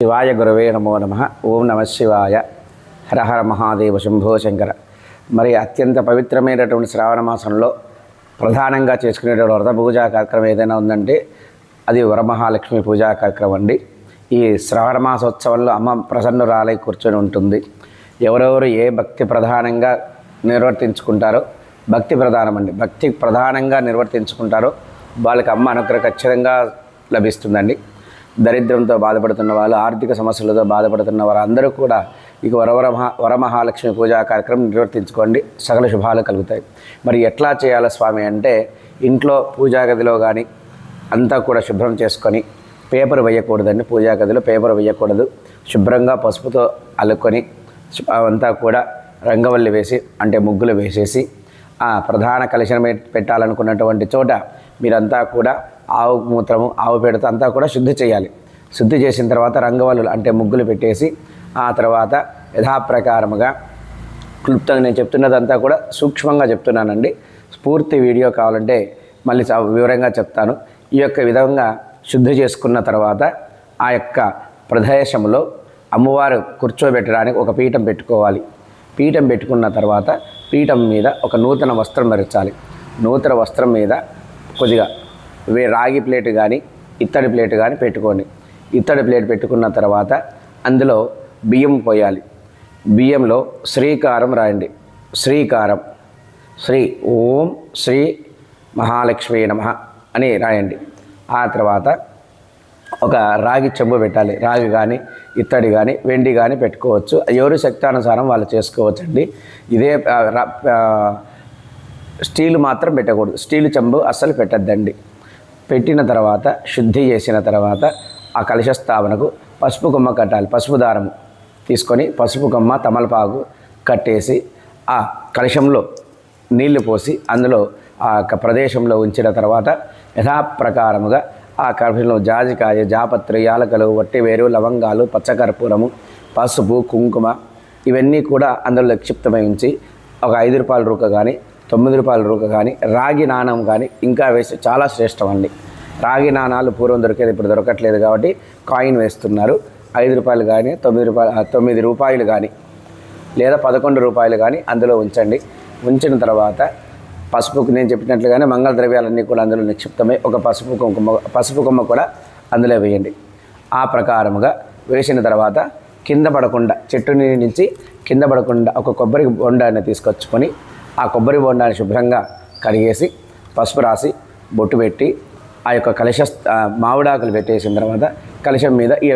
శివాయ గురవే నమో నమః. ఓం నమ శివాయ. హర హర మహాదేవ శంభో శంకర. మరి అత్యంత పవిత్రమైనటువంటి శ్రావణ మాసంలో ప్రధానంగా చేసుకునేటువంటి వ్రత పూజా కార్యక్రమం ఏదైనా ఉందంటే అది వరమహాలక్ష్మి పూజా కార్యక్రమం అండి. ఈ శ్రావణ మాసోత్సవంలో అమ్మ ప్రసన్నురాలై కూర్చొని ఉంటుంది. ఎవరెవరు ఏ భక్తి ప్రధానంగా నిర్వర్తించుకుంటారో, భక్తి ప్రధానం అండి, భక్తి ప్రధానంగా నిర్వర్తించుకుంటారో వాళ్ళకి అమ్మ అనుగ్రహం ఖచ్చితంగా లభిస్తుందండి. దరిద్రంతో బాధపడుతున్న వాళ్ళు, ఆర్థిక సమస్యలతో బాధపడుతున్న వారు అందరూ కూడా ఇక వరమహాలక్ష్మి పూజా కార్యక్రమం నిర్వర్తించుకోండి, సకల శుభాలు కలుగుతాయి. మరి ఎట్లా చేయాలి స్వామి అంటే, ఇంట్లో పూజా గదిలో కానీ అంతా కూడా శుభ్రం చేసుకొని, పేపర్ వేయకూడదండి, పూజా గదిలో పేపర్ వేయకూడదు. శుభ్రంగా పసుపుతో అల్లుకొని అంతా కూడా రంగవల్లి వేసి అంటే ముగ్గులు వేసేసి ఆ ప్రధాన కలశం పెట్టాలనుకున్నటువంటి చోట మీరంతా కూడా ఆవు మూత్రము, ఆవు పేడతో అంతా కూడా శుద్ధి చేయాలి. శుద్ధి చేసిన తర్వాత రంగవల్లులు అంటే ముగ్గులు పెట్టేసి ఆ తర్వాత యథాప్రకారముగా క్లుప్తంగా నేను చెప్తున్నదంతా కూడా సూక్ష్మంగా చెప్తున్నానండి. పూర్తి వీడియో కావాలంటే మళ్ళీ వివరంగా చెప్తాను. ఈ యొక్క విధంగా శుద్ధి చేసుకున్న తర్వాత ఆ యొక్క ప్రదేశంలో అమ్మవారు కూర్చోబెట్టడానికి ఒక పీఠం పెట్టుకోవాలి. పీఠం పెట్టుకున్న తర్వాత పీఠం మీద ఒక నూతన వస్త్రం ధరించాలి. నూతన వస్త్రం మీద కొద్దిగా రాగి ప్లేట్ కానీ ఇత్తడి ప్లేట్ కానీ పెట్టుకోండి. ఇత్తడి ప్లేట్ పెట్టుకున్న తర్వాత అందులో బియ్యం పోయాలి. బియ్యంలో శ్రీకారం రాయండి. శ్రీకారం, శ్రీ ఓం శ్రీ మహాలక్ష్మీ నమః అని రాయండి. ఆ తర్వాత ఒక రాగి చెంబు పెట్టాలి. రాగి కానీ ఇత్తడి కానీ వెండి కానీ పెట్టుకోవచ్చు. ఎవరి శక్తానుసారం వాళ్ళు చేసుకోవచ్చండి. ఇదే స్టీలు మాత్రం పెట్టకూడదు. స్టీలు చెంబు అస్సలు పెట్టద్దండి. పెట్టిన తర్వాత శుద్ధి చేసిన తర్వాత ఆ కలశ స్థాపనకు పసుపు కొమ్మ కట్టాలి. పసుపు దారము తీసుకొని పసుపు కొమ్మ తమలపాకు కట్టేసి ఆ కలశంలో నీళ్లు పోసి అందులో ఆ ప్రదేశంలో ఉంచిన తర్వాత యథాప్రకారముగా ఆ కలశంలో జాజికాయ, జాపత్రి, యాలకలు, వట్టివేరు, లవంగాలు, పచ్చకర్పూరము, పసుపు, కుంకుమ ఇవన్నీ కూడా అందులో నిక్షిప్తమై ఉంచి ఒక 5 రూపాయల రూక కానీ 9 రూపాయల రూక కానీ రాగి నాణం కానీ ఇంకా వేసి చాలా శ్రేష్టం అండి. రాగి నాణాలు పూర్వం దొరికేది, ఇప్పుడు దొరకట్లేదు కాబట్టి కాయిన్ వేస్తున్నారు. 5 రూపాయలు కానీ 9 రూపాయలు కానీ లేదా 11 రూపాయలు కానీ అందులో ఉంచండి. ఉంచిన తర్వాత పసుపుకు నేను చెప్పినట్లుగానే మంగళ ద్రవ్యాలన్నీ కూడా అందులో నిక్షిప్తమై ఒక పసుపు కొమ్మ కూడా అందులో వేయండి. ఆ ప్రకారముగా వేసిన తర్వాత కింద పడకుండా, చెట్టు నుంచి కింద పడకుండా ఒక కొబ్బరి బొండాన్ని తీసుకొచ్చుకొని ఆ కొబ్బరి బొండాన్ని శుభ్రంగా కడిగేసి పసుపు రాసి బొట్టు పెట్టి ఆ యొక్క కలశ మామిడాకులు పెట్టేసిన తర్వాత కలశం మీద ఈ